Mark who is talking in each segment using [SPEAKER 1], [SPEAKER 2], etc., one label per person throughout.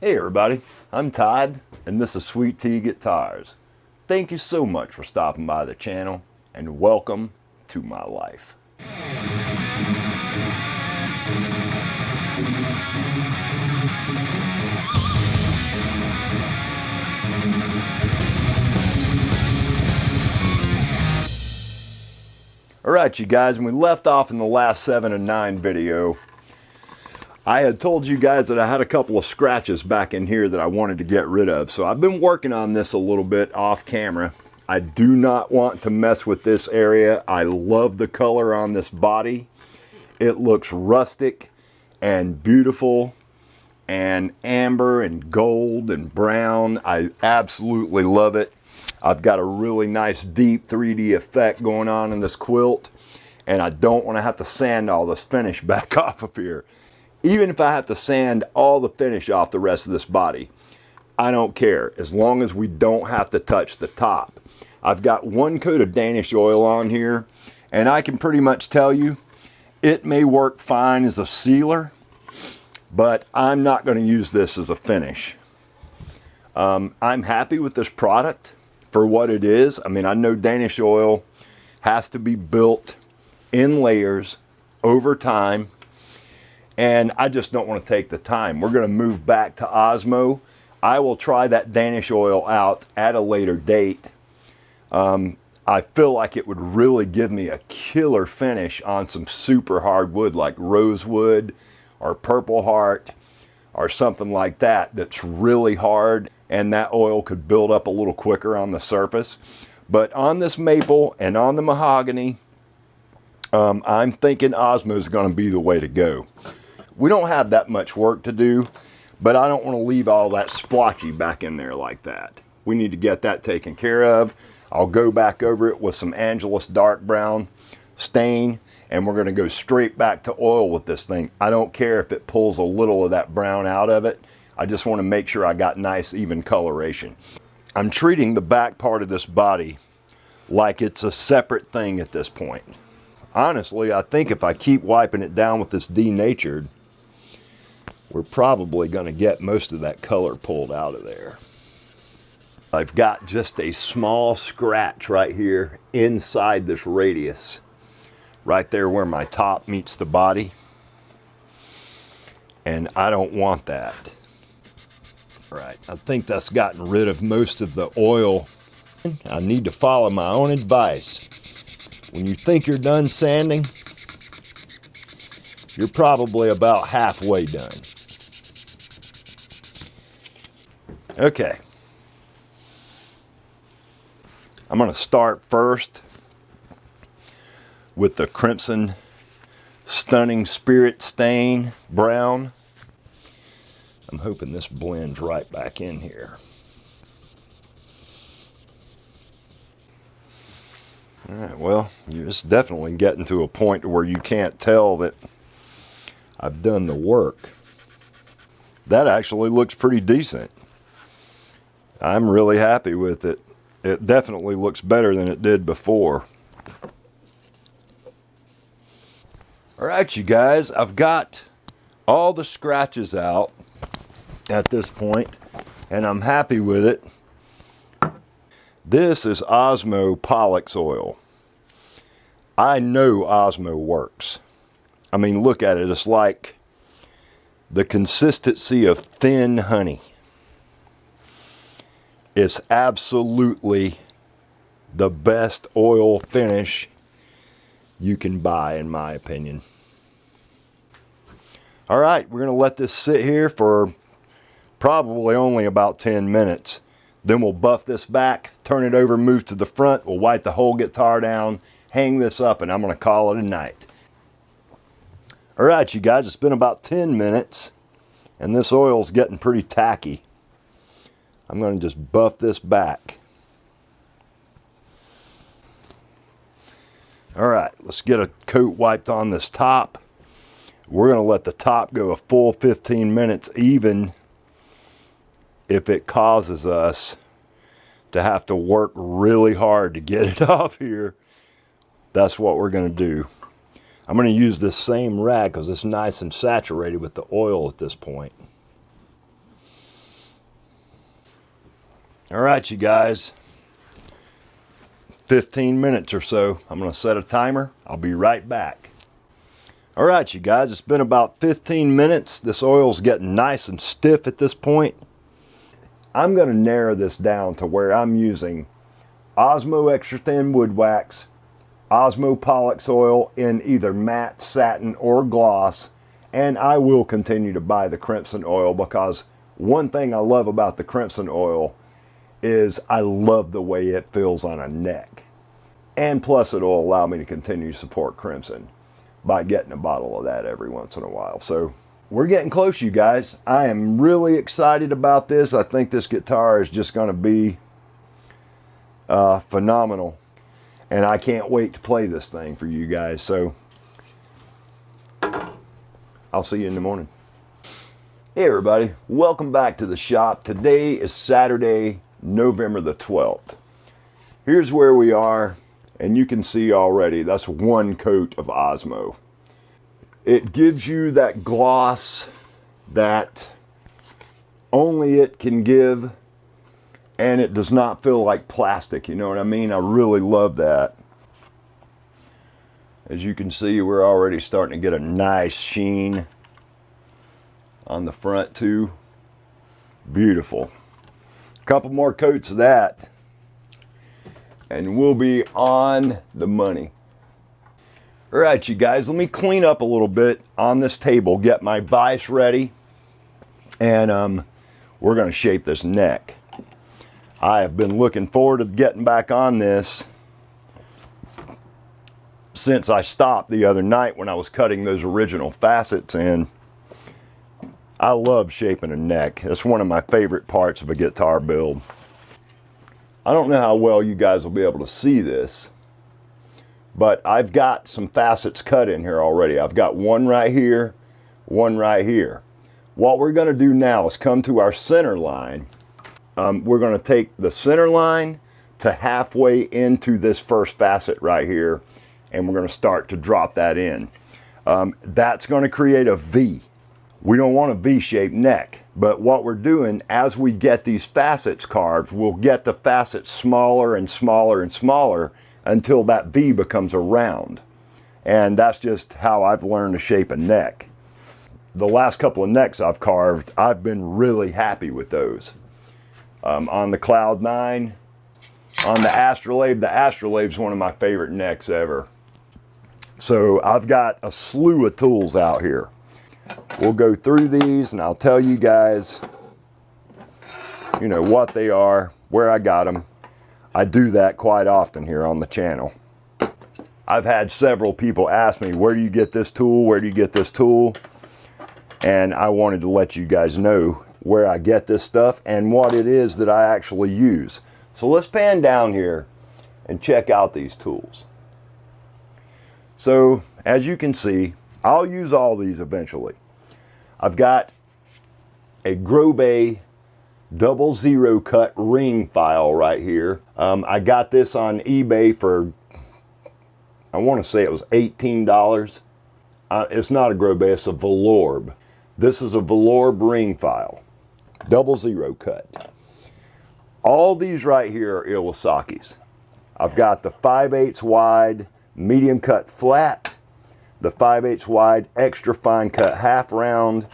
[SPEAKER 1] Hey everybody, I'm Todd, and this is Sweet Tea Guitars. Thank you so much for stopping by the channel, and welcome to my life. Alright you guys, when we left off in the last 7 and 9 video, I had told you guys that I had a couple of scratches back in here that I wanted to get rid of. So I've been working on this a little bit off camera. I do not want to mess with this area. I love the color on this body. It looks rustic and beautiful and amber and gold and brown. I absolutely love it. I've got a really nice deep 3D effect going on in this quilt, and I don't want to have to sand all this finish back off of here. Even if I have to sand all the finish off the rest of this body, I don't care, as long as we don't have to touch the top. I've got one coat of Danish oil on here, and I can pretty much tell you it may work fine as a sealer, but I'm not going to use this as a finish. I'm happy with this product for what it is. I mean, I know Danish oil has to be built in layers over time, and I just don't want to take the time. We're going to move back to Osmo. I will try that Danish oil out at a later date. I feel like it would really give me a killer finish on some super hard wood like rosewood or purple heart or something like that that's really hard, and that oil could build up a little quicker on the surface. But on this maple and on the mahogany, I'm thinking Osmo is going to be the way to go. We don't have that much work to do, but I don't want to leave all that splotchy back in there like that. We need to get that taken care of. I'll go back over it with some Angelus dark brown stain, and we're going to go straight back to oil with this thing. I don't care if it pulls a little of that brown out of it. I just want to make sure I got nice even coloration. I'm treating the back part of this body like it's a separate thing at this point. Honestly, I think if I keep wiping it down with this denatured, we're probably going to get most of that color pulled out of there. I've got just a small scratch right here inside this radius, right there where my top meets the body, and I don't want that. Right, I think that's gotten rid of most of the oil. I need to follow my own advice. When you think you're done sanding, you're probably about halfway done. Okay. I'm going to start first with the Crimson Stunning Spirit Stain Brown. I'm hoping this blends right back in here. All right, well, it's definitely getting to a point where you can't tell that I've done the work. That actually looks pretty decent. I'm really happy with it. It definitely looks better than it did before. All right, you guys, I've got all the scratches out at this point, and I'm happy with it. This is Osmo Pollux oil. I know Osmo works. I mean, look at it. It's like the consistency of thin honey. It's absolutely the best oil finish you can buy, in my opinion. All right, we're going to let this sit here for probably only about 10 minutes. Then we'll buff this back, turn it over, move to the front. We'll wipe the whole guitar down, hang this up, and I'm going to call it a night. All right, you guys, it's been about 10 minutes, and this oil's getting pretty tacky. I'm going to just buff this back. All right, let's get a coat wiped on this top. We're going to let the top go a full 15 minutes, even if it causes us to have to work really hard to get it off here. That's what we're going to do. I'm going to use this same rag because it's nice and saturated with the oil at this point. All right, you guys, 15 minutes or so. I'm going to set a timer. I'll be right back. All right, you guys, it's been about 15 minutes. This oil's getting nice and stiff at this point. I'm going to narrow this down to where I'm using Osmo Extra Thin Wood Wax, Osmo Pollux oil in either matte, satin, or gloss, and I will continue to buy the Crimson oil because one thing I love about the Crimson oil is I love the way it feels on a neck. And plus it'll allow me to continue to support Crimson by getting a bottle of that every once in a while. So we're getting close, you guys. I am really excited about this. I think this guitar is just going to be phenomenal. And I can't wait to play this thing for you guys. So I'll see you in the morning. Hey everybody, welcome back to the shop. Today is Saturday, November the 12th. Here's where we are. And you can see already, that's one coat of Osmo. It gives you that gloss that only it can give, and it does not feel like plastic, you know what I mean? I really love that. As you can see, we're already starting to get a nice sheen on the front too. Beautiful. A couple more coats of that, and we'll be on the money. All right, you guys, let me clean up a little bit on this table, get my vise ready, and we're going to shape this neck. I have been looking forward to getting back on this since I stopped the other night when I was cutting those original facets in. I love shaping a neck. It's one of my favorite parts of a guitar build. I don't know how well you guys will be able to see this, but I've got some facets cut in here already. I've got one right here, one right here. What we're going to do now is come to our center line. We're going to take the center line to halfway into this first facet right here, and we're going to start to drop that in. That's going to create a V. We don't want a V-shaped neck, but what we're doing as we get these facets carved, we'll get the facets smaller and smaller and smaller until that V becomes a round. And that's just how I've learned to shape a neck. The last couple of necks I've carved, I've been really happy with those. On the Cloud 9, on the Astrolabe's one of my favorite necks ever. So I've got a slew of tools out here. We'll go through these and I'll tell you guys, you know, what they are, where I got them. I do that quite often here on the channel. I've had several people ask me, where do you get this tool? Where do you get this tool? And I wanted to let you guys know where I get this stuff and what it is that I actually use. So let's pan down here and check out these tools. So as you can see, I'll use all these eventually. I've got a Grove 00 cut ring file right here. I got this on eBay for, I want to say it was $18. It's not a Grove, it's a Velourb. This is a Velourb ring file, 00 cut. All these right here are Iwasaki's. I've got the 5/8 wide medium cut flat, the 5/8 wide extra fine cut half round,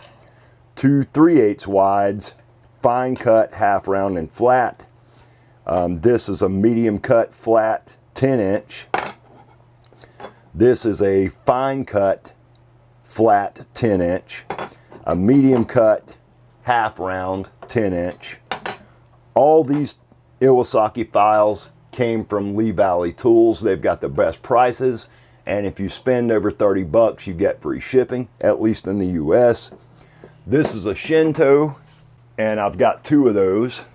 [SPEAKER 1] 2 3/8 wides, fine cut half round and flat. This is a medium cut flat 10-inch. This is a fine cut flat 10-inch, a medium cut half round 10-inch. All these Iwasaki files came from Lee Valley Tools. They've got the best prices, and if you spend over 30 bucks, you get free shipping, at least in the US. This is a Shinto, and I've got two of those.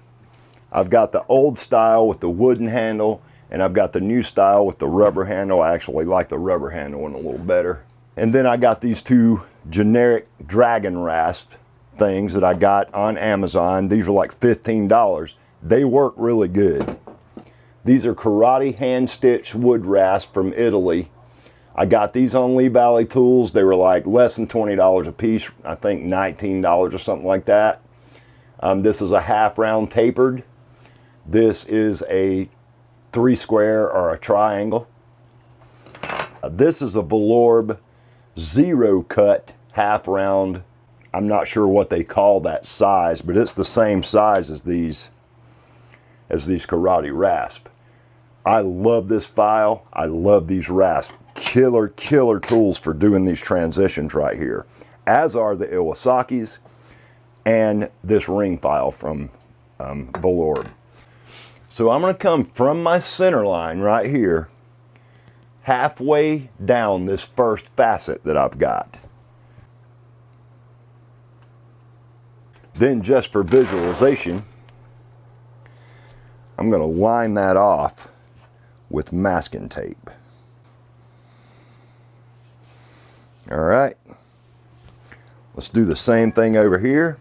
[SPEAKER 1] I've got the old style with the wooden handle, and I've got the new style with the rubber handle. I actually like the rubber handle one a little better. And then I got these two generic Dragon Rasp things that I got on Amazon. These are like $15. They work really good. These are Karate hand-stitched wood rasp from Italy. I got these on Lee Valley Tools. They were like less than $20 a piece. I think $19 or something like that. This is a half round tapered. This is a 3 square or a triangle. This is a Velorb 0 cut half round. I'm not sure what they call that size, but it's the same size as these karate rasp. I love this file. I love these rasp. Killer tools for doing these transitions right here, as are the Iwasaki's and this ring file from Velorb. So I'm going to come from my center line right here, halfway down this first facet that I've got. Then, just for visualization, I'm going to line that off with masking tape. All right, let's do the same thing over here.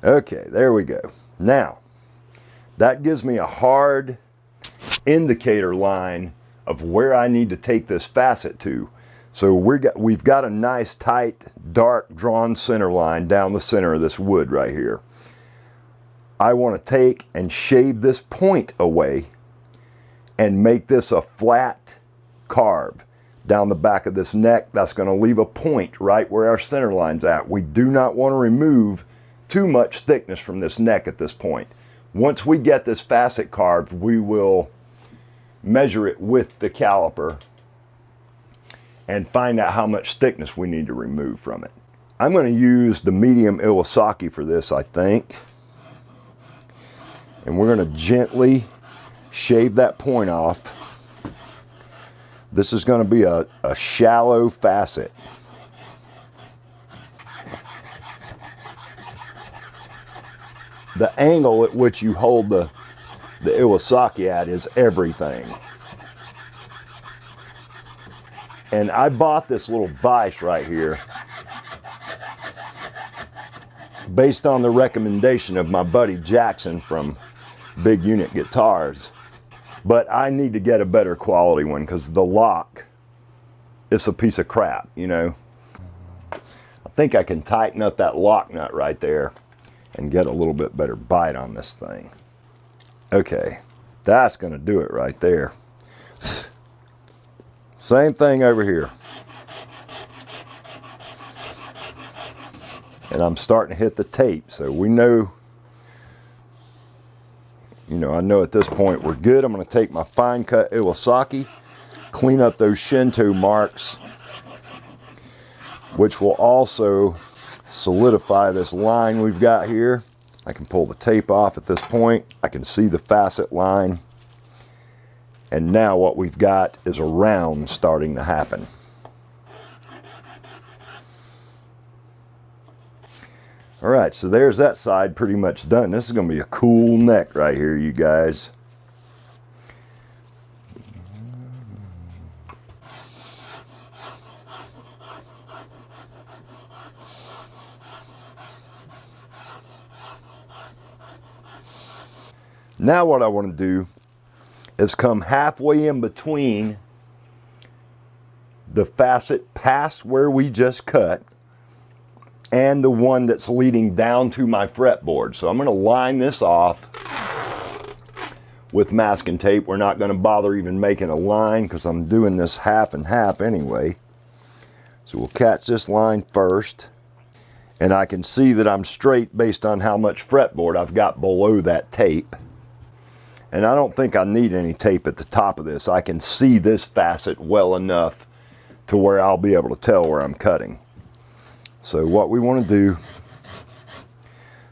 [SPEAKER 1] Okay, there we go. Now, that gives me a hard indicator line of where I need to take this facet to. So we've got a nice, tight, dark, drawn center line down the center of this wood right here. I want to take and shave this point away and make this a flat carve down the back of this neck. That's going to leave a point right where our center line's at. We do not want to remove too much thickness from this neck at this point. Once we get this facet carved, we will measure it with the caliper and find out how much thickness we need to remove from it. I'm going to use the medium Iwasaki for this, I think. And we're going to gently shave that point off. This is going to be a shallow facet. The angle at which you hold the Iwasaki at is everything. And I bought this little vise right here based on the recommendation of my buddy Jackson from Big Unit Guitars. But I need to get a better quality one because the lock is a piece of crap, you know. I think I can tighten up that lock nut right there and get a little bit better bite on this thing. Okay, that's gonna do it right there. Same thing over here. And I'm starting to hit the tape, so we know, I know at this point we're good. I'm gonna take my fine cut Iwasaki, clean up those Shinto marks, which will also solidify this line we've got here. I can pull the tape off at this point. I can see the facet line. And now what we've got is a round starting to happen. All right, so there's that side pretty much done. This is going to be a cool neck right here, you guys. Now what I want to do is come halfway in between the facet past where we just cut and the one that's leading down to my fretboard. So I'm going to line this off with masking tape. We're not going to bother even making a line because I'm doing this half and half anyway. So we'll catch this line first. And I can see that I'm straight based on how much fretboard I've got below that tape. And I don't think I need any tape at the top of this. I can see this facet well enough to where I'll be able to tell where I'm cutting. So what we want to do,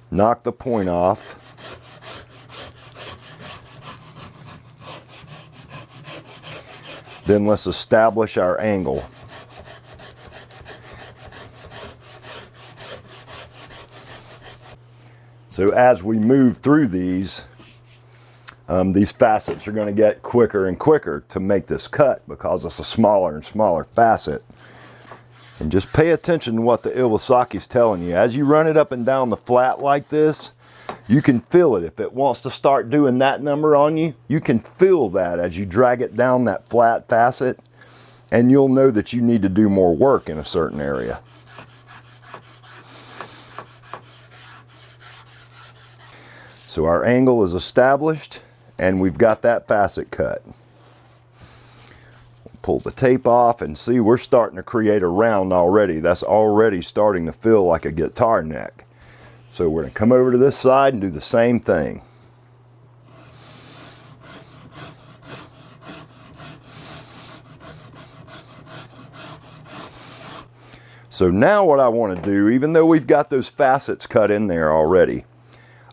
[SPEAKER 1] knock the point off. Then let's establish our angle. So as we move through these facets are going to get quicker and quicker to make this cut because it's a smaller and smaller facet. And just pay attention to what the Iwasaki's telling you. As you run it up and down the flat like this, you can feel it. If it wants to start doing that number on you, you can feel that as you drag it down that flat facet, and you'll know that you need to do more work in a certain area. So our angle is established and we've got that facet cut. Pull the tape off and see, we're starting to create a round already. That's already starting to feel like a guitar neck. So we're going to come over to this side and do the same thing. So now what I want to do, even though we've got those facets cut in there already,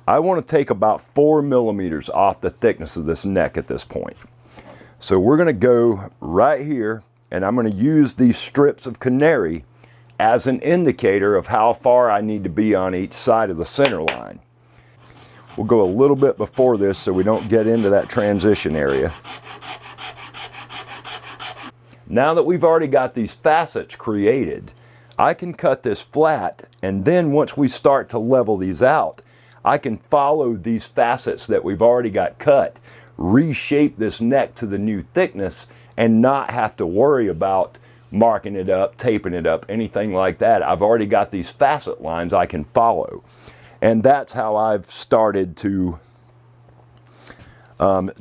[SPEAKER 1] I want to take about 4 millimeters off the thickness of this neck at this point. So we're going to go right here and I'm going to use these strips of canary as an indicator of how far I need to be on each side of the center line. We'll go a little bit before this so we don't get into that transition area. Now that we've already got these facets created, I can cut this flat, and then once we start to level these out, I can follow these facets that we've already got cut, reshape this neck to the new thickness, and not have to worry about marking it up, taping it up, anything like that. I've already got these facet lines I can follow. And that's how I've started to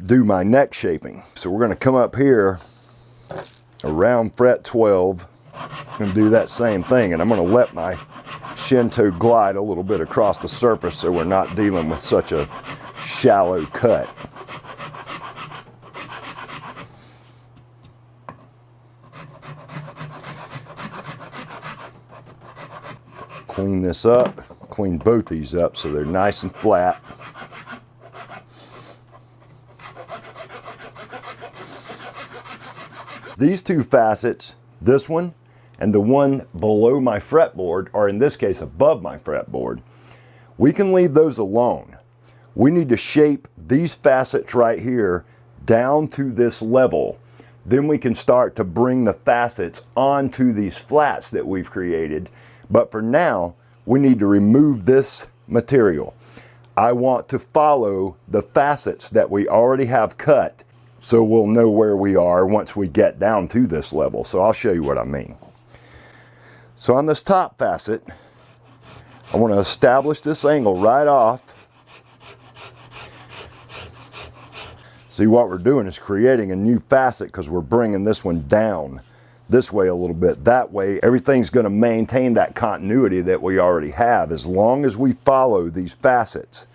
[SPEAKER 1] do my neck shaping. So we're going to come up here around fret 12 and do that same thing, and I'm going to let my shin toe glide a little bit across the surface so we're not dealing with such a shallow cut. Clean this up, clean both these up so they're nice and flat. These two facets, this one and the one below my fretboard, or in this case above my fretboard, we can leave those alone. We need to shape these facets right here down to this level. Then we can start to bring the facets onto these flats that we've created. But for now, we need to remove this material. I want to follow the facets that we already have cut so we'll know where we are once we get down to this level. So I'll show you what I mean. So on this top facet, I want to establish this angle right off. See, what we're doing is creating a new facet because we're bringing this one down this way a little bit. That way, everything's going to maintain that continuity that we already have. As long as we follow these facets,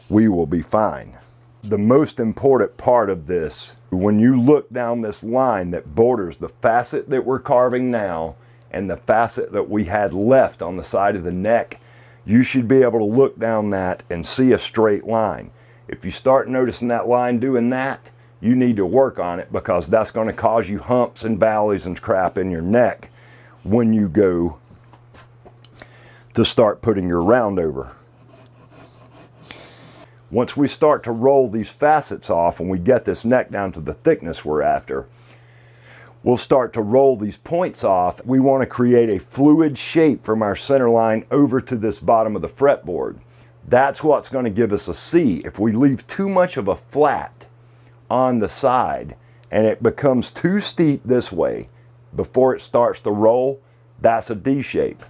[SPEAKER 1] we will be fine. The most important part of this, when you look down this line that borders the facet that we're carving now and the facet that we had left on the side of the neck, you should be able to look down that and see a straight line. If you start noticing that line doing that, you need to work on it because that's going to cause you humps and valleys and crap in your neck when you go to start putting your round over. Once we start to roll these facets off and we get this neck down to the thickness we're after, we'll start to roll these points off. We want to create a fluid shape from our center line over to this bottom of the fretboard. That's what's going to give us a C. If we leave too much of a flat on the side and it becomes too steep this way before it starts to roll, that's a D shape.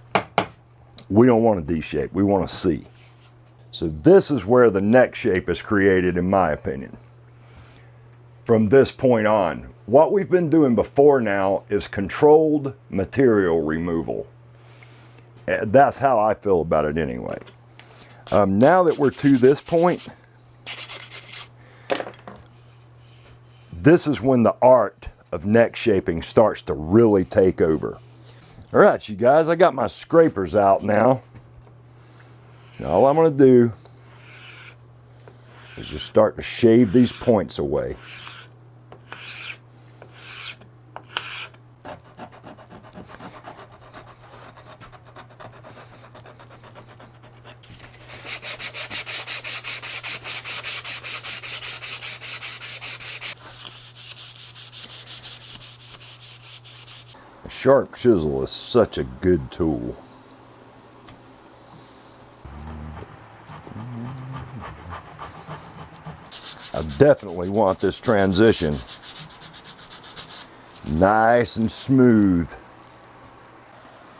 [SPEAKER 1] We don't want a D shape, we want a C. So this is where the neck shape is created, in my opinion. From this point on, what we've been doing before now is controlled material removal. That's how I feel about it anyway. Now that we're to this point, this is when the art of neck shaping starts to really take over. All right, you guys, I got my scrapers out now. All I'm going to do is just start to shave these points away. A sharp chisel is such a good tool. I definitely want this transition nice and smooth.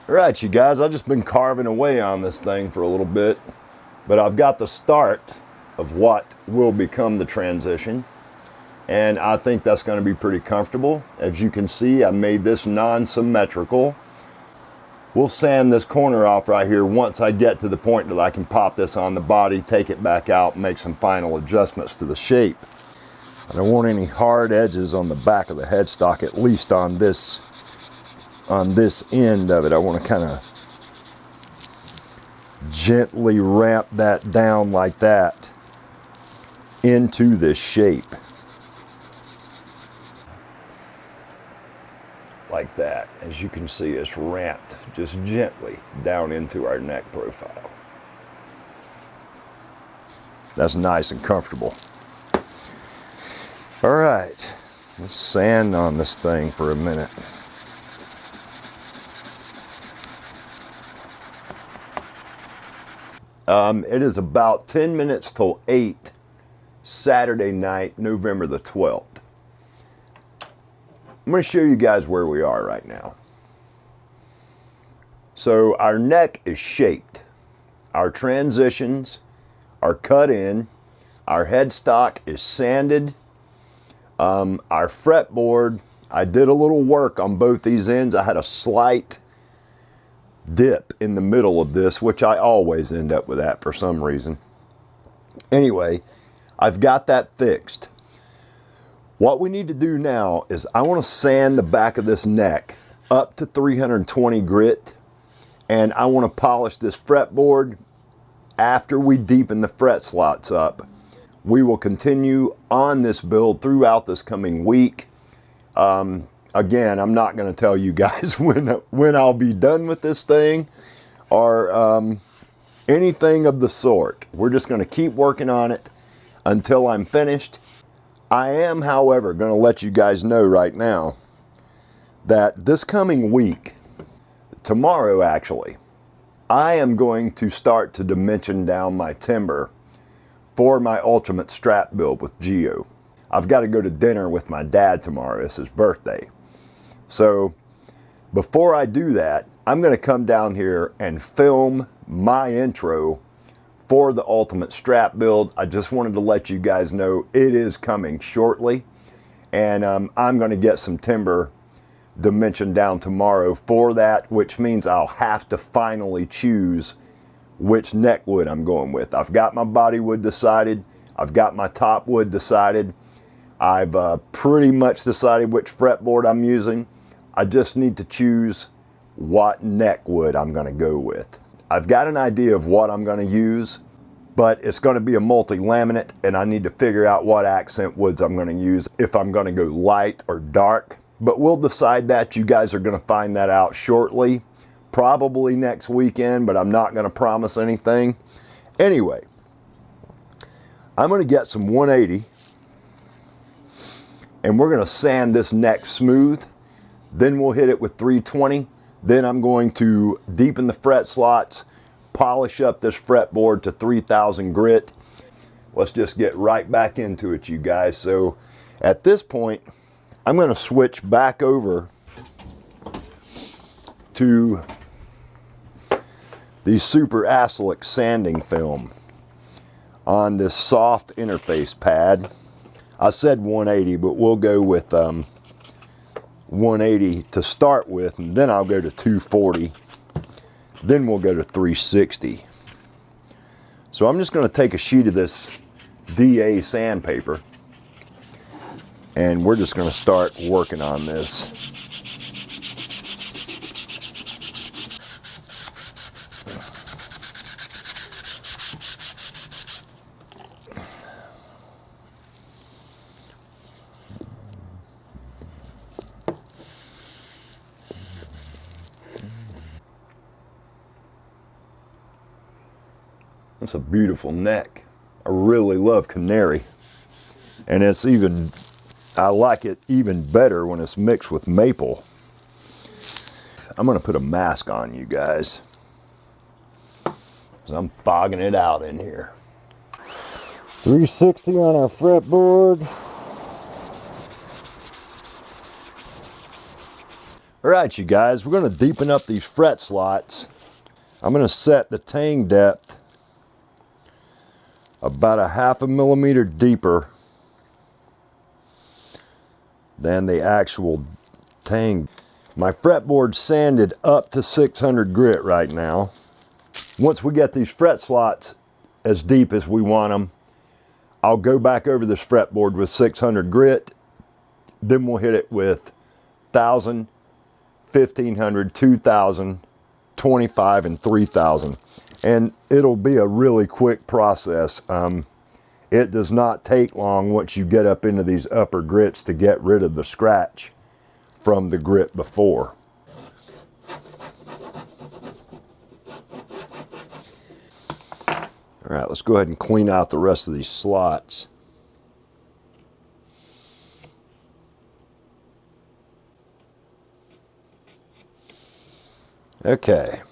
[SPEAKER 1] All right, you guys, I've just been carving away on this thing for a little bit, but I've got the start of what will become the transition. And I think that's going to be pretty comfortable. As you can see, I made this non-symmetrical. We'll sand this corner off right here once I get to the point that I can pop this on the body, take it back out, and make some final adjustments to the shape. I don't want any hard edges on the back of the headstock, at least on this end of it. I want to kind of gently ramp that down like that into this shape. Like that. As you can see, it's ramped just gently down into our neck profile. That's nice and comfortable. All right, let's sand on this thing for a minute. It is about 10 minutes till 8, Saturday night, November the 12th. I'm going to show you guys where we are right now. So our neck is shaped. Our transitions are cut in. Our headstock is sanded. Our fretboard, I did a little work on both these ends. I had a slight dip in the middle of this, which I always end up with that for some reason. Anyway, I've got that fixed. What we need to do now is I want to sand the back of this neck up to 320 grit, and I want to polish this fretboard after we deepen the fret slots up. We will continue on this build throughout this coming week. Again, I'm not going to tell you guys when I'll be done with this thing or anything of the sort. We're just going to keep working on it until I'm finished. I am, however, going to let you guys know right now that this coming week, tomorrow actually, I am going to start to dimension down my timber for my ultimate strap build with Geo. I've got to go to dinner with my dad tomorrow. It's his birthday. So before I do that, I'm going to come down here and film my intro for the ultimate strap build. I just wanted to let you guys know it is coming shortly, and I'm going to get some timber dimension down tomorrow for that, which means I'll have to finally choose which neck wood I'm going with. I've got my body wood decided. I've got my top wood decided. I've pretty much decided which fretboard I'm using. I just need to choose what neck wood I'm going to go with. I've got an idea of what I'm going to use, but it's going to be a multi-laminate, and I need to figure out what accent woods I'm going to use, if I'm going to go light or dark. But we'll decide that. You guys are going to find that out shortly, probably next weekend, but I'm not going to promise anything. Anyway, I'm going to get some 180, and we're going to sand this neck smooth. Then we'll hit it with 320. Then I'm going to deepen the fret slots, polish up this fretboard to 3000 grit. Let's just get right back into it, you guys. So at this point, I'm going to switch back over to the Super Acrylic sanding film on this soft interface pad. I said 180, but we'll go with 180 to start with, and then I'll go to 240. Then we'll go to 360. So I'm just going to take a sheet of this DA sandpaper, and we're just going to start working on this. It's a beautiful neck. I really love canary. And it's even, I like it even better when it's mixed with maple. I'm gonna put a mask on, you guys, because I'm fogging it out in here. 360 on our fretboard. All right, you guys, we're gonna deepen up these fret slots. I'm gonna set the tang depth about a 1/2 millimeter deeper than the actual tang. My fretboard's sanded up to 600 grit right now. Once we get these fret slots as deep as we want them, I'll go back over this fretboard with 600 grit. Then we'll hit it with 1,000, 1,500, 2,000, 25, and 3,000. And it'll be a really quick process. It does not take long once you get up into these upper grits to get rid of the scratch from the grit before. All right, let's go ahead and clean out the rest of these slots. Okay.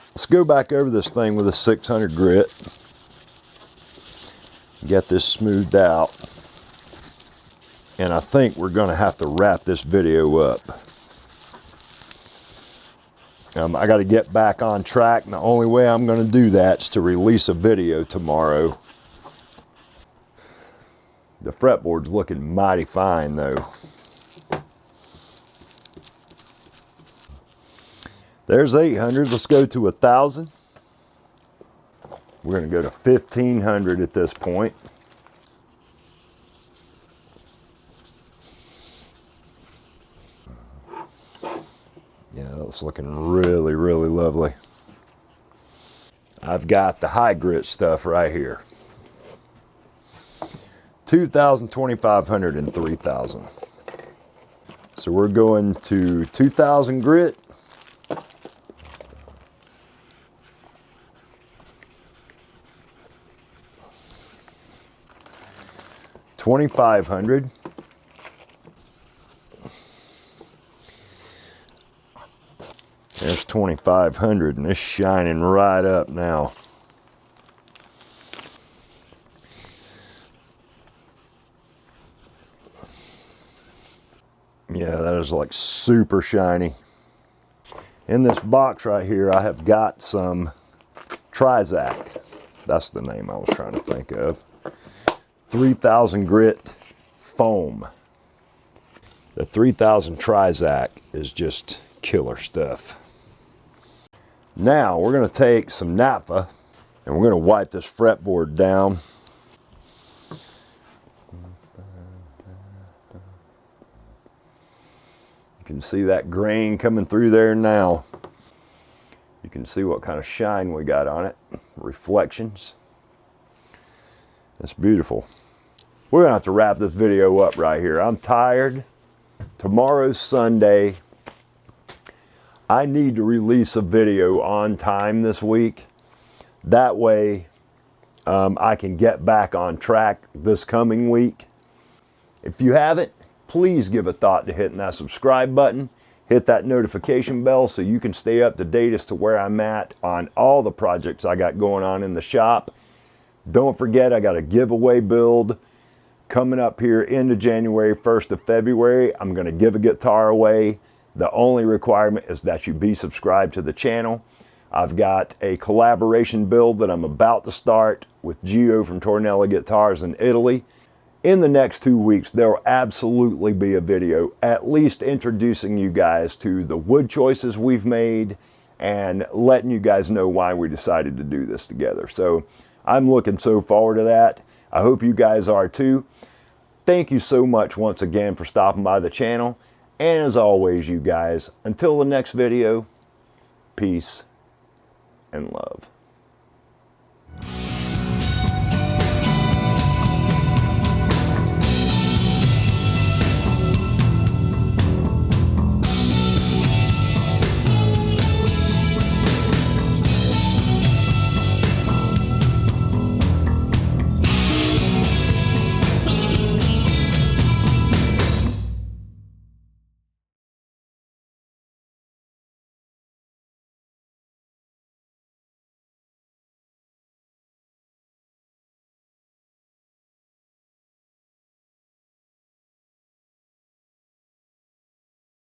[SPEAKER 1] Let's go back over this thing with a 600 grit. Get this smoothed out. And I think we're going to have to wrap this video up. I got to get back on track, and the only way I'm going to do that is to release a video tomorrow. The fretboard's looking mighty fine though. There's 800. Let's go to 1,000. We're going to go to 1,500 at this point. Yeah, that's looking really, really lovely. I've got the high grit stuff right here. 2,000, 2,500, and 3,000. So we're going to 2,000 grit. $2,500. There's 2,500, and it's shining right up now. Yeah, that is like super shiny. In this box right here, I have got some Trizac. That's the name I was trying to think of. 3,000 grit foam. The 3,000 Trizac is just killer stuff. Now we're going to take some naphtha and we're going to wipe this fretboard down. You can see that grain coming through there now. You can see what kind of shine we got on it. Reflections. That's beautiful. We're going to have to wrap this video up right here. I'm tired. Tomorrow's Sunday. I need to release a video on time this week. That way I can get back on track this coming week. If you haven't, please give a thought to hitting that subscribe button. Hit that notification bell so you can stay up to date as to where I'm at on all the projects I got going on in the shop. Don't forget, I got a giveaway build coming up here into January, 1st of February. I'm going to give a guitar away. The only requirement is that you be subscribed to the channel. I've got a collaboration build that I'm about to start with Gio from Tornella Guitars in Italy. In the next 2 weeks, there will absolutely be a video at least introducing you guys to the wood choices we've made and letting you guys know why we decided to do this together. So I'm looking so forward to that. I hope you guys are too. Thank you so much once again for stopping by the channel. And as always, you guys, until the next video, peace and love.